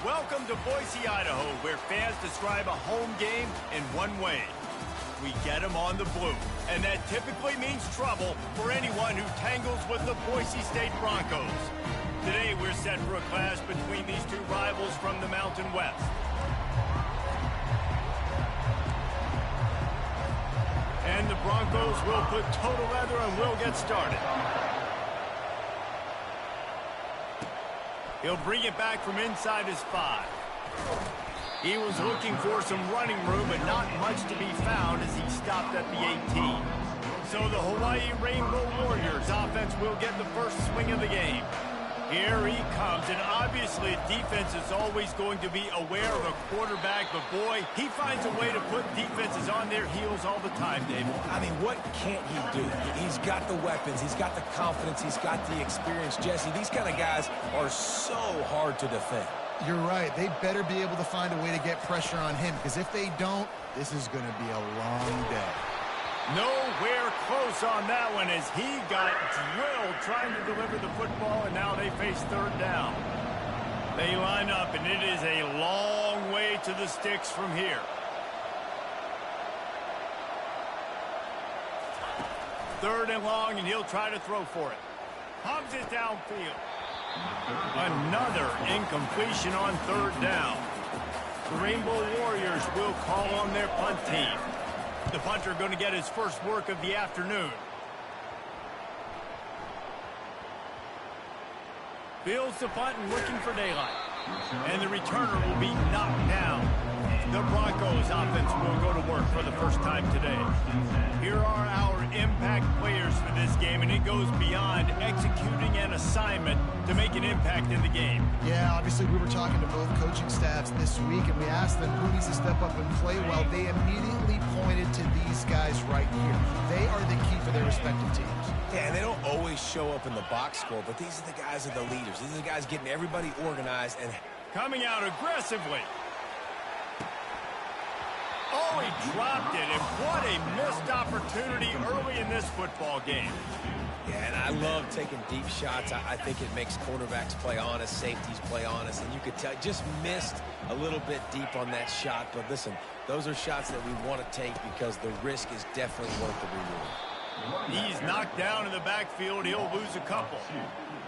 Welcome to Boise, Idaho, where fans describe a home game in one way. We get them on the blue, and that typically means trouble for anyone who tangles with the Boise State Broncos. Today, we're set for a clash between these two rivals from the Mountain West. And the Broncos will put toe to leather and will get started. He'll bring it back from inside his 5. He was looking for some running room, but not much to be found as he stopped at the 18. So the Hawaii Rainbow Warriors offense will get the first swing of the game. Here he comes, and obviously defense is always going to be aware of a quarterback, but boy, he finds a way to put defenses on their heels all the time, David. I mean, what can't he do? He's got the weapons, he's got the confidence, he's got the experience. Jesse, these kind of guys are so hard to defend. You're right. They better be able to find a way to get pressure on him, because if they don't, this is going to be a long day. Nowhere close on that one as he got drilled trying to deliver the football, and now they face third down. They line up, and it is a long way to the sticks from here. Third and long, and he'll try to throw for it. Pumps it downfield. Another incompletion on third down. The Rainbow Warriors will call on their punt team. The punter going to get his first work of the afternoon. Fields the punt and looking for daylight. And the returner will be knocked down. The Broncos offense will go to work for the first time today. Here are our impact players for this game, and it goes beyond executing an assignment to make an impact in the game. Yeah, obviously we were talking to both coaching staffs this week, and we asked them who needs to step up and play well. They immediately pointed to these guys right here. They are the key for their respective teams. Yeah, and they don't always show up in the box score, but these are the guys that are the leaders. These are the guys getting everybody organized and coming out aggressively. Oh, he dropped it, and what a missed opportunity early in this football game. Yeah, and I love taking deep shots. I think it makes quarterbacks play honest, safeties play honest, and you could tell just missed a little bit deep on that shot. But listen, those are shots that we want to take because the risk is definitely worth the reward. He's knocked down in the backfield. He'll lose a couple.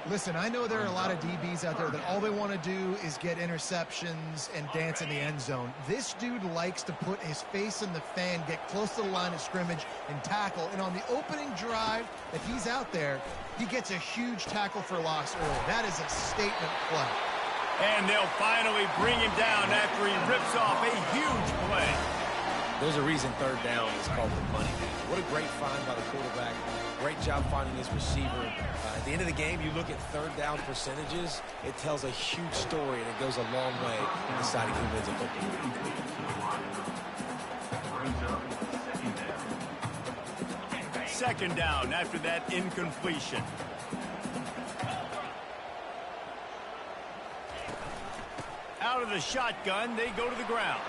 Listen, I know there are a lot of DBs out there that all they want to do is get interceptions and dance in the end zone. This dude likes to put his face in the fan, get close to the line of scrimmage, and tackle. And on the opening drive that he's out there, he gets a huge tackle for loss early. That is a statement play. And they'll finally bring him down after he rips off a huge play. There's a reason third down is called the money man. What a great find by the quarterback. Great job finding his receiver. At the end of the game, you look at third down percentages, it tells a huge story, and it goes a long way in deciding who wins a football game. Second down after that incompletion. Out of the shotgun, they go to the ground.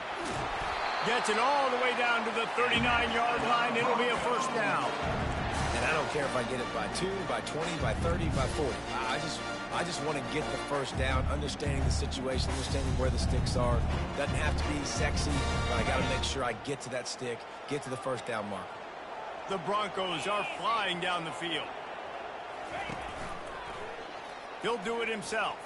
Gets it all the way down to the 39-yard line. It'll be a first down. And I don't care if I get it by 2, by 20, by 30, by 40. I just want to get the first down, understanding the situation, understanding where the sticks are. Doesn't have to be sexy, but I got to make sure I get to that stick, get to the first down mark. The Broncos are flying down the field. He'll do it himself.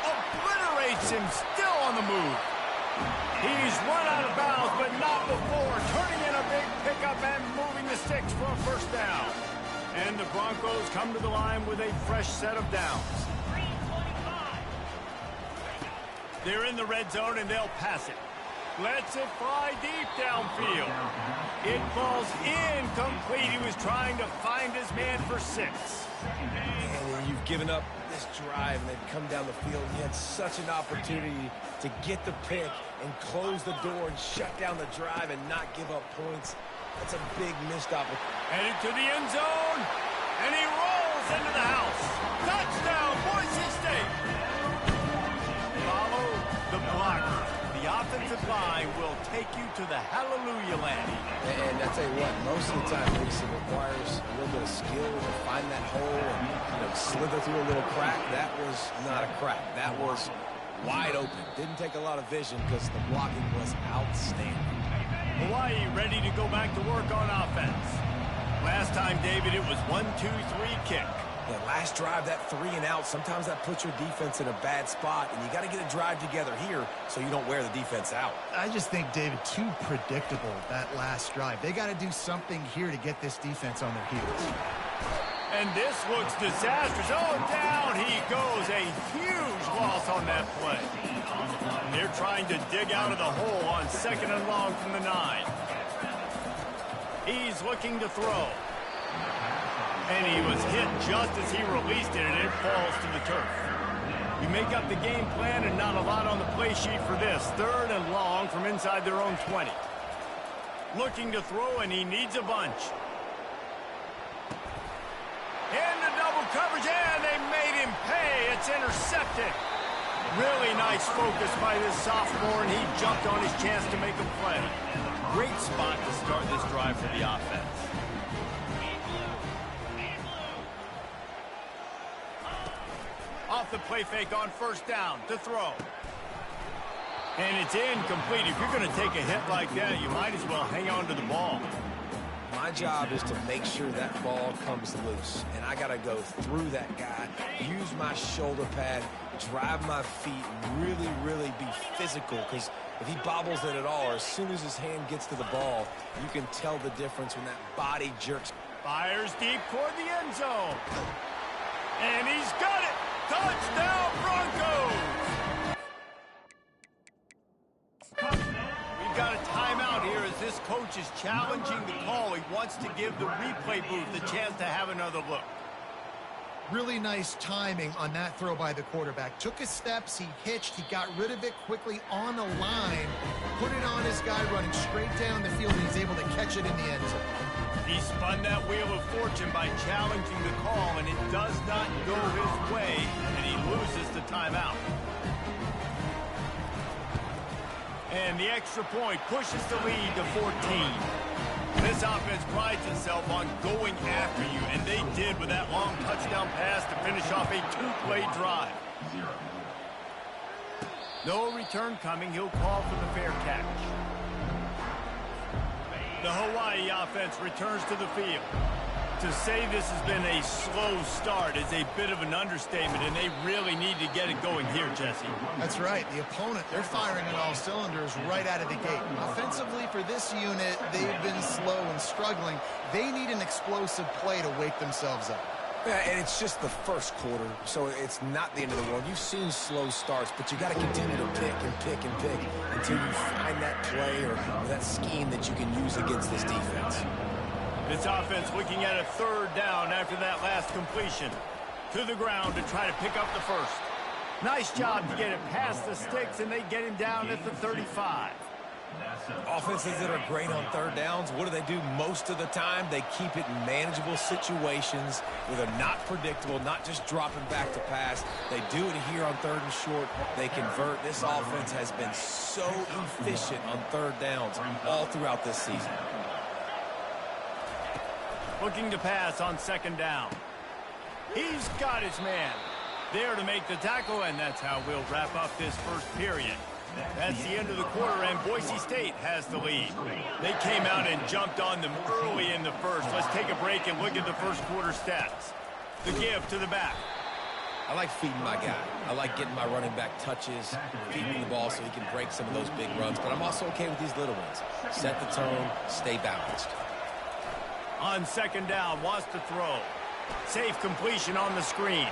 Obliterates him, still on the move. He's run out of bounds, but not before. Turning in a big pickup and moving the sticks for a first down. And the Broncos come to the line with a fresh set of downs. They're in the red zone, and they'll pass it. Lets it fly deep downfield. It falls incomplete. He was trying to find his man for 6. And you've given up this drive, and they've come down the field. You had such an opportunity to get the pick and close the door and shut down the drive and not give up points. That's a big missed opportunity. Headed to the end zone, and he rolls into the house. Touchdown, Boise State. Follow the blocker. The offensive line will take you to the hallelujah land. And I tell you what, most of the time, Reese, it requires a little bit of skill to find that hole and slither through a little crack. That was not a crack. That was wide open. Didn't take a lot of vision because the blocking was outstanding. Hawaii ready to go back to work on offense. Last time, David, it was 1-2-3 kick. Yeah, last drive, that 3 and out, sometimes that puts your defense in a bad spot, and you got to get a drive together here so you don't wear the defense out. I just think, David, too predictable, that last drive. They got to do something here to get this defense on their heels. And this looks disastrous. Oh, down he goes. A huge loss on that play. They're trying to dig out of the hole on 2nd and long from the 9. He's looking to throw. And he was hit just as he released it, and it falls to the turf. You make up the game plan and not a lot on the play sheet for this. 3rd and long from inside their own 20. Looking to throw, and he needs a bunch. Into double coverage, and they made him pay. It's intercepted. Really nice focus by this sophomore, and he jumped on his chance to make a play. Great spot to start this drive for the offense. Off the play fake on 1st down to throw. And it's incomplete. If you're going to take a hit like that, you might as well hang on to the ball. My job is to make sure that ball comes loose, and I got to go through that guy, use my shoulder pad, drive my feet, and really, really be physical, because if he bobbles it at all, or as soon as his hand gets to the ball, you can tell the difference when that body jerks. Fires deep toward the end zone. And he's got it. Touchdown, Broncos! We've got a timeout here as this coach is challenging the call. He wants to give the replay booth the chance to have another look. Really nice timing on that throw by the quarterback. Took his steps, he hitched, he got rid of it quickly on the line, put it on his guy running straight down the field, and he's able to catch it in the end zone. He spun that wheel of fortune by challenging the call, and it does not go his way, and he loses the timeout. And the extra point pushes the lead to 14. This offense prides itself on going after you, and they did with that long touchdown pass to finish off a 2-play drive. No return coming. He'll call for the fair catch. The Hawaii offense returns to the field. To say this has been a slow start is a bit of an understatement, and they really need to get it going here, Jesse. That's right. The opponent, they're firing on all cylinders right out of the gate. Offensively, for this unit, they've been slow and struggling. They need an explosive play to wake themselves up. Yeah, and it's just the first quarter, so it's not the end of the world. You've seen slow starts, but you got to continue to pick and pick and pick until you find that play or that scheme that you can use against this defense. This offense looking at a 3rd down after that last completion. To the ground to try to pick up the first. Nice job to get it past the sticks, and they get him down at the 35. Offenses that are great on 3rd downs, what do? Most of the time, they keep it in manageable situations where they're not predictable, not just dropping back to pass. They do it here on 3rd and short. They convert. This offense has been so efficient on 3rd downs all throughout this season. Looking to pass on 2nd down. He's got his man there to make the tackle, and that's how we'll wrap up this first period. That's the end of the quarter, and Boise State has the lead. They came out and jumped on them early in the first. Let's take a break and look at the first quarter stats. The give to the back. I like feeding my guy. I like getting my running back touches, feeding the ball so he can break some of those big runs, but I'm also okay with these little ones. Set the tone, stay balanced. On 2nd down, wants to throw. Safe completion on the screen.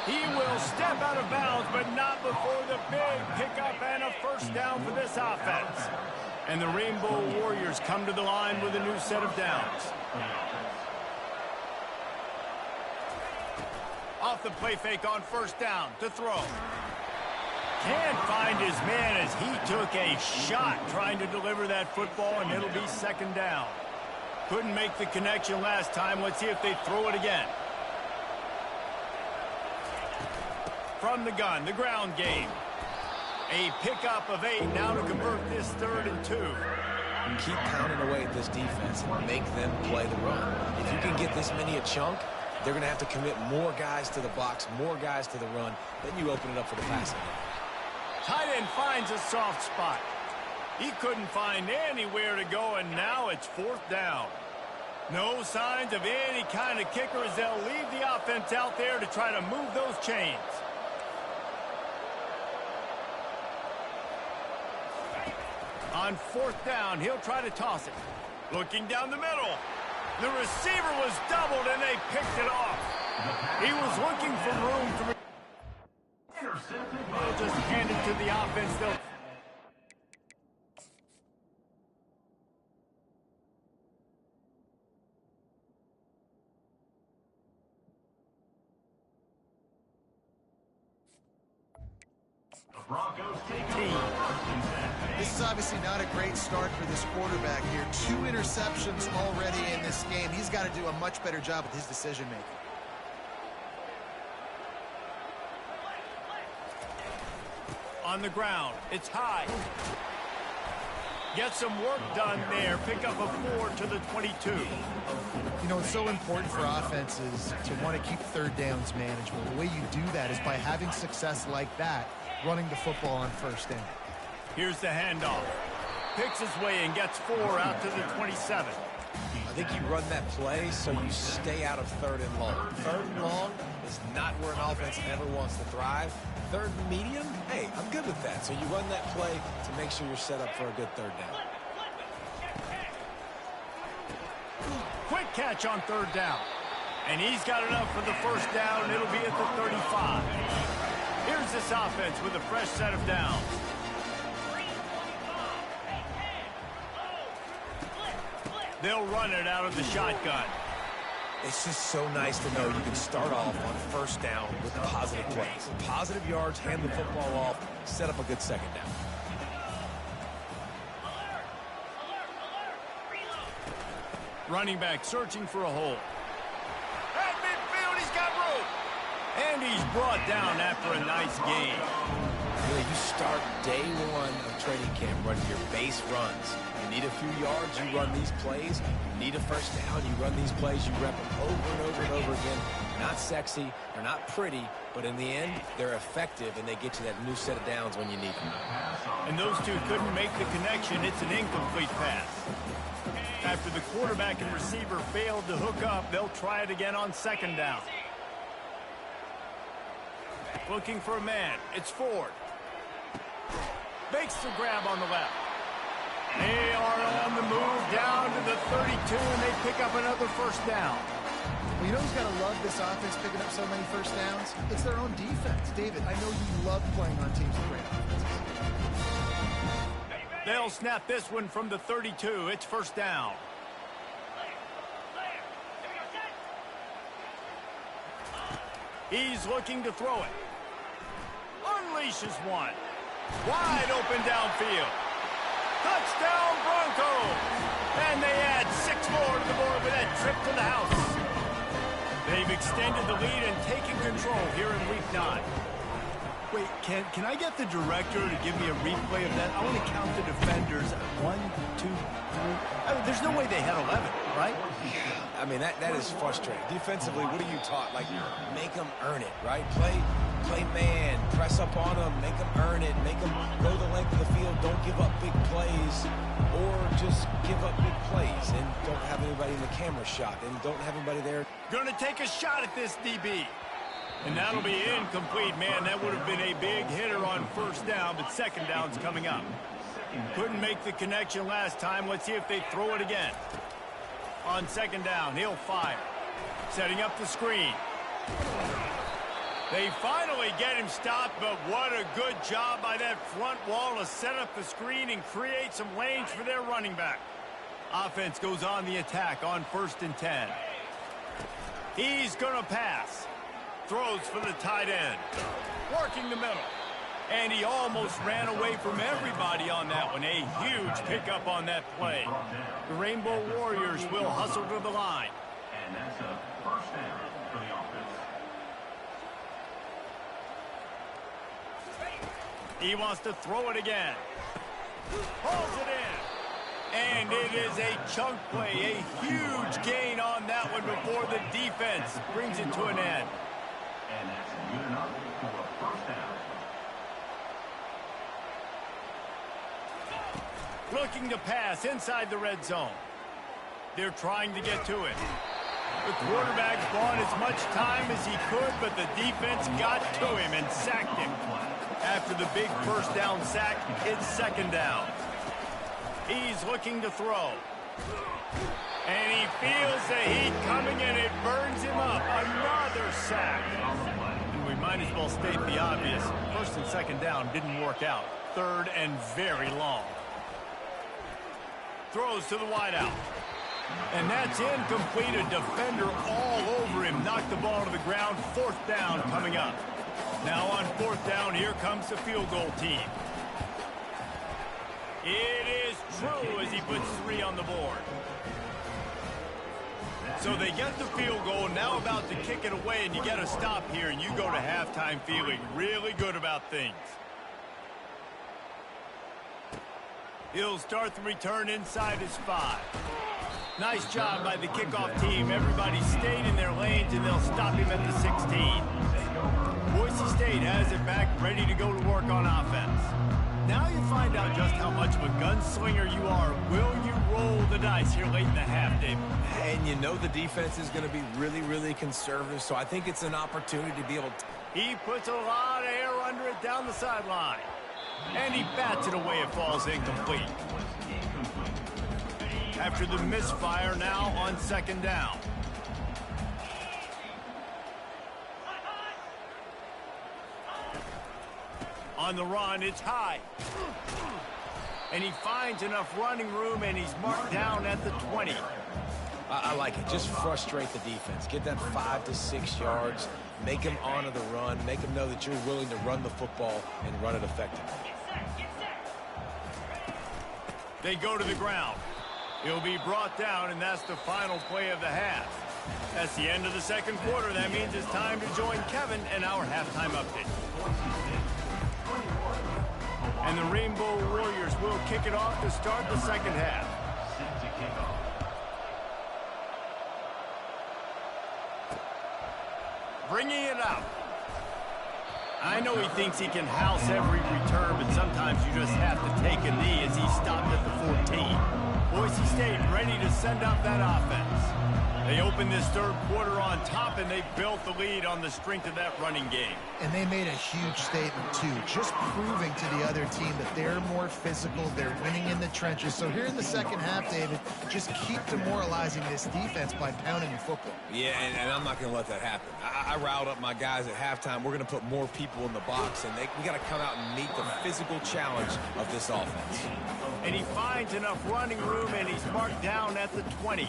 He will step out of bounds, but not before the big pickup and a 1st down for this offense. And the Rainbow Warriors come to the line with a new set of downs. Off the play fake on 1st down to throw. Can't find his man as he took a shot trying to deliver that football, and it'll be 2nd down. Couldn't make the connection last time. Let's see if they throw it again. From the gun, the ground game. A pickup of 8 now to convert this 3rd and 2. Keep pounding away at this defense and make them play the run. If you can get this many a chunk, they're going to have to commit more guys to the box, more guys to the run. Then you open it up for the passing. Tight end finds a soft spot. He couldn't find anywhere to go, and now it's 4th down. No signs of any kind of kicker as they'll leave the offense out there to try to move those chains. On 4th down, he'll try to toss it. Looking down the middle. The receiver was doubled, and they picked it off. He was looking for room to... They'll just hand it to the offense. They'll... This is obviously not a great start for this quarterback here. 2 interceptions already in this game. He's got to do a much better job with his decision-making. On the ground, it's high. Get some work done there. Pick up a 4 to the 22. You know, it's so important for offenses to want to keep 3rd downs manageable. The way you do that is by having success like that, running the football on 1st down. Here's the handoff. Picks his way and gets 4 out to the 27. I think you run that play so you stay out of 3rd and long. 3rd and long is not where an offense ever wants to thrive. 3rd and medium, hey, I'm good with that. So you run that play to make sure you're set up for a good 3rd down. Quick catch on 3rd down. And he's got enough for the 1st down. It'll be at the 35. Here's this offense with a fresh set of downs. They'll run it out of the shotgun. It's just so nice to know you can start off on 1st down with positive plays. Positive yards, hand the football off, set up a good 2nd down. Running back searching for a hole. At midfield, he's got room. And he's brought down after a nice gain. You start day 1 of training camp running your base runs. You need a few yards, you run these plays. You need a 1st down, you run these plays. You rep them over and over and over again. Not sexy, they're not pretty, but in the end, they're effective, and they get you that new set of downs when you need them. And those two couldn't make the connection. It's an incomplete pass. After the quarterback and receiver failed to hook up, they'll try it again on 2nd down. Looking for a man. It's Ford. Makes the grab on the left. They are on the move down to the 32, and they pick up another 1st down. Well, you know who's got to love this offense picking up so many 1st downs? It's their own defense. David, I know you love playing on teams with great offenses. They'll snap this one from the 32. It's 1st down. He's looking to throw it. Unleashes one. Wide open downfield. Touchdown Broncos. And they add 6 more to the board with that trip to the house. They've extended the lead and taken control here in Week 9. Wait, can I get the director to give me a replay of that? I want to count the defenders. 1, 2, 3. I mean, there's no way they had 11, right? I mean, that is frustrating. Defensively, what are you taught? Like, make them earn it, right? Play man, press up on them, make them earn it, make them go the length of the field, don't give up big plays, or just give up big plays and don't have anybody in the camera shot and don't have anybody there. Going to take a shot at this DB. And that'll be incomplete. Man, that would have been a big hitter on 1st down, but 2nd down's coming up. Couldn't make the connection last time. Let's see if they throw it again. On 2nd down, he'll fire. Setting up the screen. They finally get him stopped, but what a good job by that front wall to set up the screen and create some lanes for their running back. Offense goes on the attack on 1st and 10. He's going to pass. Throws for the tight end. Working the middle. And he almost ran away from everybody on that one. A huge pickup on that play. The Rainbow Warriors will hustle to the line. And that's a 1st down for the offense. He wants to throw it again. Pulls it in. And it is a chunk play. A huge gain on that one before the defense brings it to an end. And that's good enough for a first down. Looking to pass inside the red zone. They're trying to get to it. The quarterback bought as much time as he could, but the defense got to him and sacked him. After the big first down sack, it's second down. He's looking to throw. And he feels the heat coming, and it burns him up. Another sack. And we might as well state the obvious. First and second down didn't work out. Third and very long. Throws to the wideout. And that's incomplete. A defender all over him. Knocked the ball to the ground. Fourth down coming up. Now on fourth down, here comes the field goal team. It is true as he puts 3 on the board. So they get the field goal, now about to kick it away, and you get a stop here, and you go to halftime feeling really good about things. He'll start the return inside his 5. Nice job by the kickoff team. Everybody stayed in their lanes, and they'll stop him at the 16. Boise State has it back, ready to go to work on offense. Now you find out just how much of a gunslinger you are. Will you roll the dice here late in the half, David? And you know the defense is going to be really, really conservative, so I think it's an opportunity to be able to... He puts a lot of air under it down the sideline. And he bats it away. It falls incomplete. After the misfire, now on second down. On the run, it's high. And he finds enough running room, and he's marked down at the 20. I like it. Just frustrate the defense. Get that 5 to 6 yards. Make them honor the run. Make them know that you're willing to run the football and run it effectively. They go to the ground. He'll be brought down, and that's the final play of the half. That's the end of the second quarter. That means it's time to join Kevin and our halftime update. And the Rainbow Warriors will kick it off to start the second half. Bringing it out. I know he thinks he can house every return, but sometimes you just have to take a knee as he stopped at the 14. Boise State ready to send out that offense. They opened this third quarter on top, and they built the lead on the strength of that running game. And they made a huge statement, too, just proving to the other team that they're more physical, they're winning in the trenches. So here in the second half, David, just keep demoralizing this defense by pounding the football. Yeah, and I'm not going to let that happen. I riled up my guys at halftime. We're going to put more people in the box, and we got to come out and meet the physical challenge of this offense. And he finds enough running room, and he's marked down at the 20.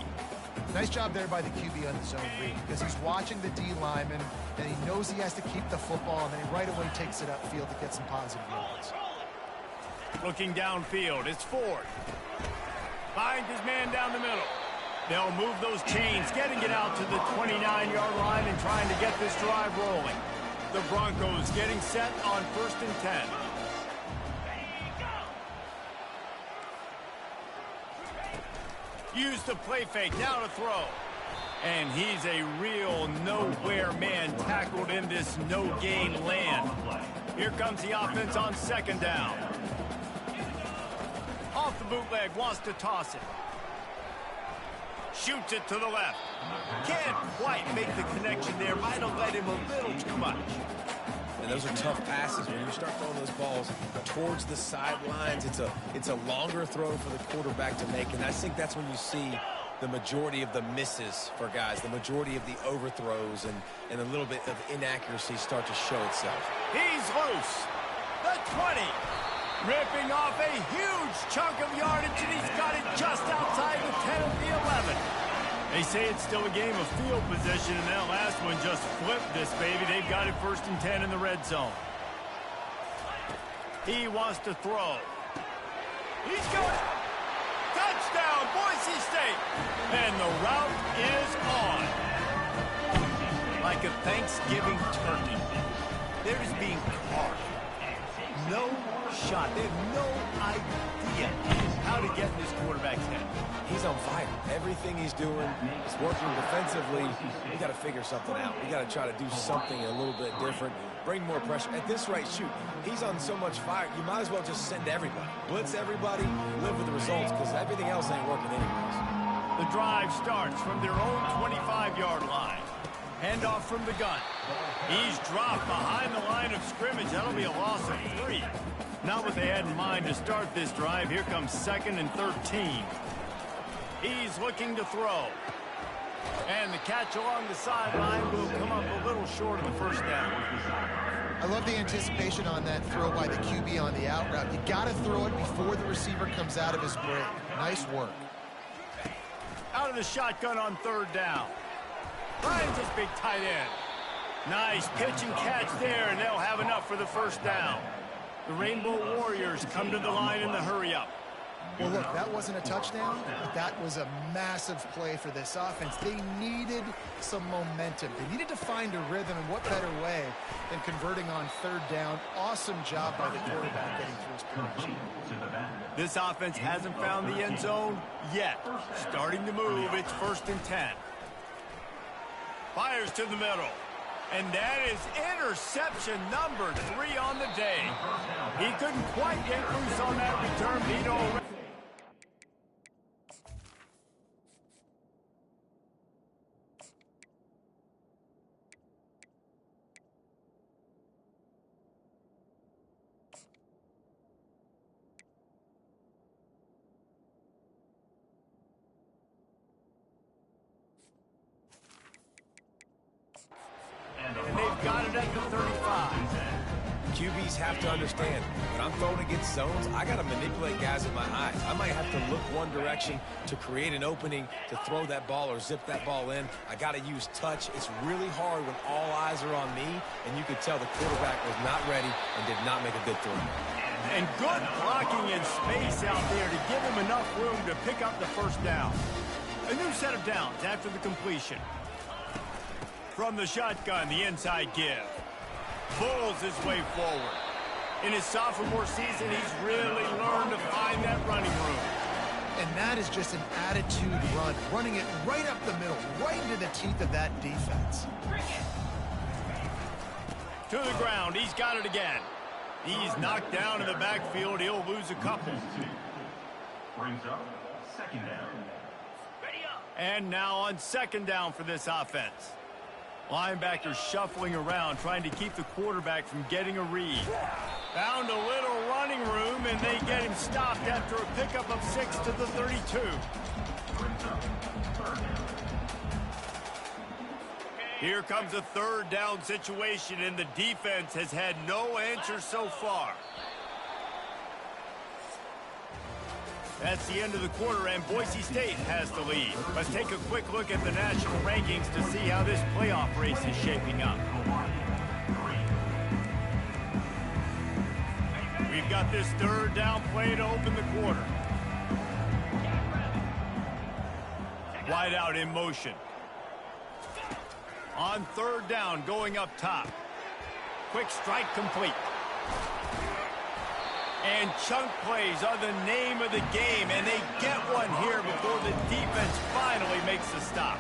Nice job there by the QB on the zone read, because he's watching the D lineman, and he knows he has to keep the football, and then he right away takes it upfield to get some positive yards. Looking downfield, it's Ford. Finds his man down the middle. They'll move those chains, getting it out to the 29-yard line and trying to get this drive rolling. The Broncos getting set on 1st and 10. Use the play fake, now to throw. And he's a real nowhere man, tackled in this no-gain land. Here comes the offense on second down. Off the bootleg, wants to toss it. Shoots it to the left. Can't quite make the connection there. Might have led him a little too much. And those are tough passes. When you start throwing those balls towards the sidelines, it's a longer throw for the quarterback to make. And I think that's when you see the majority of the misses for guys, the majority of the overthrows and a little bit of inaccuracy start to show itself. He's loose. The 20. Ripping off a huge chunk of yardage, and he's got it just outside the 10 of the 11. They say it's still a game of field position, and that last one just flipped this baby. They've got it 1st and 10 in the red zone. He wants to throw. He's going. Touchdown, Boise State. And the route is on. Like a Thanksgiving turkey. They're just being carved. No shot. They have no idea how to get in this quarterback's head. He's on fire. Everything he's doing is working defensively. We got to figure something out. We got to try to do something a little bit different. Bring more pressure. At this rate, shoot, he's on so much fire, you might as well just send everybody. Blitz everybody, live with the results, because everything else ain't working anyways. The drive starts from their own 25-yard line. Handoff from the gun. He's dropped behind the line of scrimmage. That'll be a loss of 3. Not what they had in mind to start this drive. Here comes 2nd and 13. He's looking to throw. And the catch along the sideline will come up a little short of the first down. I love the anticipation on that throw by the QB on the out route. You got to throw it before the receiver comes out of his break. Nice work. Out of the shotgun on 3rd down. Finds his big tight end. Nice pitch and catch there, and they'll have enough for the first down. The Rainbow Warriors come to the line in the hurry-up. Well, look, that wasn't a touchdown, but that was a massive play for this offense. They needed some momentum. They needed to find a rhythm, and what better way than converting on 3rd down. Awesome job by the quarterback getting through his progression. This offense hasn't found the end zone yet. Starting to move, it's 1st and 10. Fires to the middle. And that is interception number 3 on the day. He couldn't quite get loose on that return. He'd already... And they've got it at the 35. QBs have to understand, when I'm throwing against zones, I got to manipulate guys in my eyes. I might have to look one direction to create an opening to throw that ball or zip that ball in. I got to use touch. It's really hard when all eyes are on me, and you could tell the quarterback was not ready and did not make a good throw. And good blocking in space out there to give him enough room to pick up the first down. A new set of downs after the completion. From the shotgun, the inside give. Pulls his way forward. In his sophomore season, he's really learned to find that running room. And that is just an attitude run, running it right up the middle, right into the teeth of that defense. To the ground, he's got it again. He's knocked down in the backfield. He'll lose a couple. Brings up 2nd down. And now on 2nd down for this offense. Linebackers shuffling around, trying to keep the quarterback from getting a read. Found a little running room, and they get him stopped after a pickup of 6 to the 32. Here comes a 3rd down situation, and the defense has had no answer so far. That's the end of the quarter, and Boise State has the lead. Let's take a quick look at the national rankings to see how this playoff race is shaping up. We've got this 3rd down play to open the quarter. Wide out in motion. On 3rd down, going up top. Quick strike complete. And chunk plays are the name of the game, and they get one here before the defense finally makes the stop.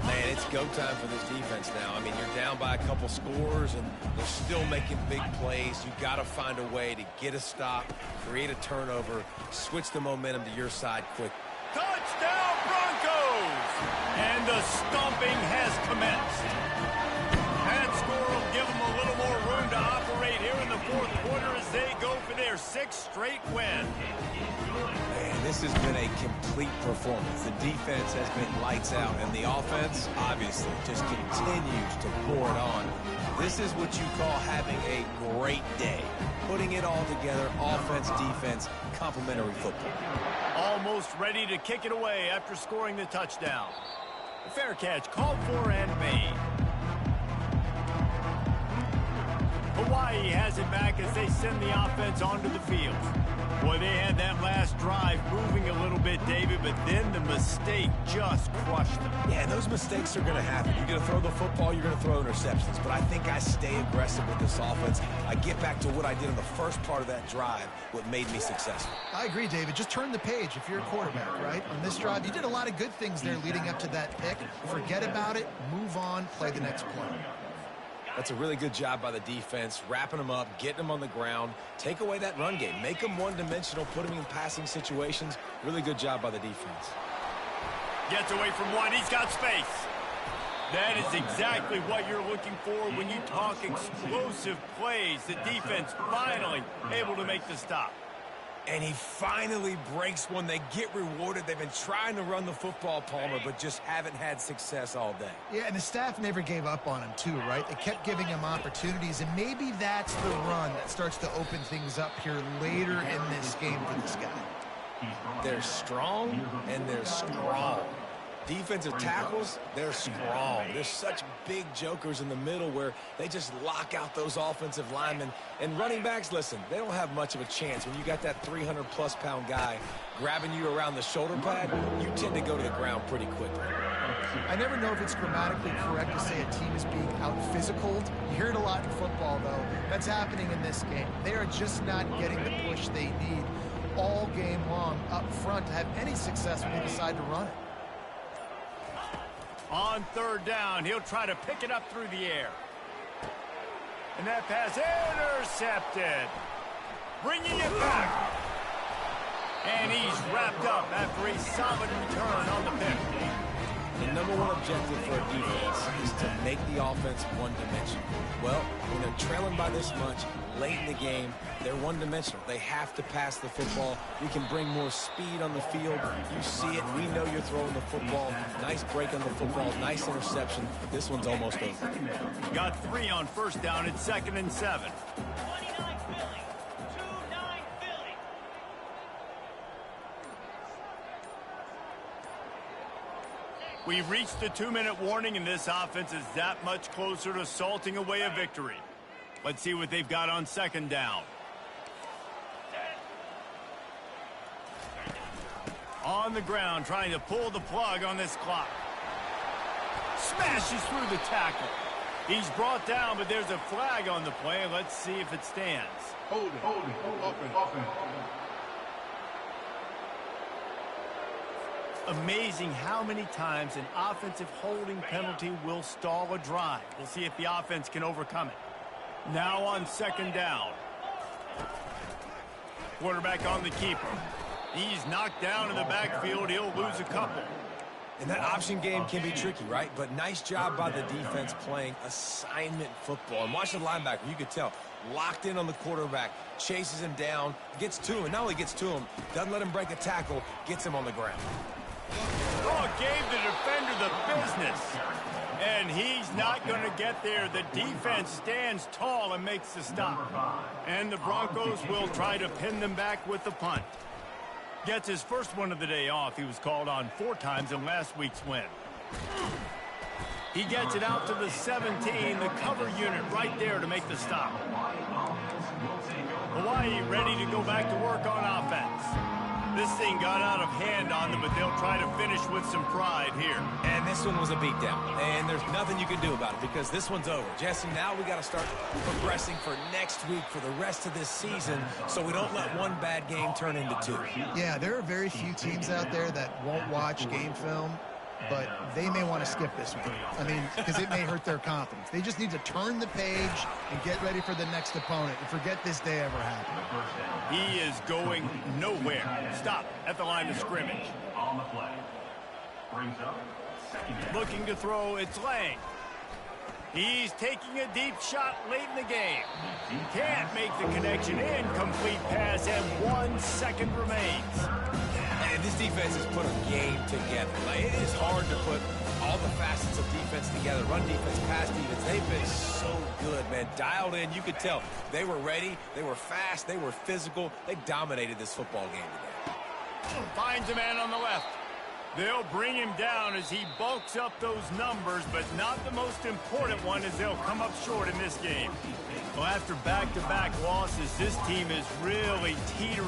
Man, it's go time for this defense now. I mean, you're down by a couple scores, and they're still making big plays. You got to find a way to get a stop, create a turnover, switch the momentum to your side quick. Touchdown, Broncos! And the stomping has commenced. That score will give them a little more room to operate here in the 4th quarter as they go for their 6th straight win. Man, this has been a complete performance. The defense has been lights out, and the offense, obviously, just continues to pour it on. This is what you call having a great day. Putting it all together, offense, defense, complementary football. Almost ready to kick it away after scoring the touchdown. The fair catch called for and made. Hawaii has it back as they send the offense onto the field. Boy, they had that last drive moving a little bit, David, but then the mistake just crushed them. Yeah, those mistakes are going to happen. You're going to throw the football, you're going to throw interceptions. But I think I stay aggressive with this offense. I get back to what I did in the first part of that drive, what made me successful. I agree, David. Just turn the page if you're a quarterback, right? On this drive, you did a lot of good things there leading up to that pick. Forget about it, move on, play the next play. That's a really good job by the defense, wrapping them up, getting them on the ground, take away that run game, make them one-dimensional, put them in passing situations. Really good job by the defense. Gets away from one. He's got space. That is exactly what you're looking for when you talk explosive plays. The defense finally able to make the stop. And he finally breaks one. They get rewarded. They've been trying to run the football, Palmer, but just haven't had success all day. Yeah, and the staff never gave up on him, too, right? They kept giving him opportunities, and maybe that's the run that starts to open things up here later in this game for this guy. They're strong, and they're strong. Defensive tackles, they're strong. There's such big jokers in the middle where they just lock out those offensive linemen. And running backs, listen, they don't have much of a chance. When you got that 300-plus pound guy grabbing you around the shoulder pad, you tend to go to the ground pretty quickly. I never know if it's grammatically correct to say a team is being out-physicaled. You hear it a lot in football, though. That's happening in this game. They are just not getting the push they need all game long up front to have any success when they decide to run it. On third down, he'll try to pick it up through the air. And that pass intercepted. Bringing it back. And he's wrapped up after a solid return on the pick. The number one objective for a defense is to make the offense one-dimensional. Well, when they're trailing by this much, late in the game, they're one-dimensional. They have to pass the football. We can bring more speed on the field. You see it. We know you're throwing the football. Nice break on the football. Nice interception. This one's almost over. Got 3 on first down. It's 2nd and 7. We've reached the 2-minute warning, and this offense is that much closer to salting away a victory. Let's see what they've got on 2nd down. On the ground, trying to pull the plug on this clock. Smashes through the tackle. He's brought down, but there's a flag on the play. Let's see if it stands. Holding. Amazing how many times an offensive holding penalty will stall a drive. We'll see if the offense can overcome it. Now on 2nd down. Quarterback on the keeper. He's knocked down in the backfield. He'll lose a couple. And that option game can be tricky, right? But nice job by the defense playing assignment football. And watch the linebacker. You could tell. Locked in on the quarterback. Chases him down. Gets to him. And not only gets to him, doesn't let him break a tackle. Gets him on the ground. Oh, gave the defender the business. And he's not going to get there. The defense stands tall and makes the stop. And the Broncos will try to pin them back with the punt. Gets his first one of the day off. He was called on 4 times in last week's win. He gets it out to the 17, the cover unit right there to make the stop. Hawaii ready to go back to work on offense. This thing got out of hand on them, but they'll try to finish with some pride here. And this one was a beatdown. And there's nothing you can do about it because this one's over. Jesse, now we got to start progressing for next week for the rest of this season so we don't let one bad game turn into 2. Yeah, there are very few teams out there that won't watch game film, but they may want to skip this one. I mean, because it may hurt their confidence. They just need to turn the page and get ready for the next opponent and forget this day ever happened. He is going nowhere. Stop at the line of scrimmage. On the play. Brings up 2nd down. Looking to throw, it's Lang. He's taking a deep shot late in the game. Can't make the connection. Incomplete pass, and 1 second remains. And this defense has put a game together. Like, it is hard to put all the facets of defense together. Run defense, pass defense. They've been so good, man. Dialed in. You could tell they were ready. They were fast. They were physical. They dominated this football game today. Finds a man on the left. They'll bring him down as he bulks up those numbers, but not the most important one as they'll come up short in this game. Well, after back-to-back losses, this team is really teetering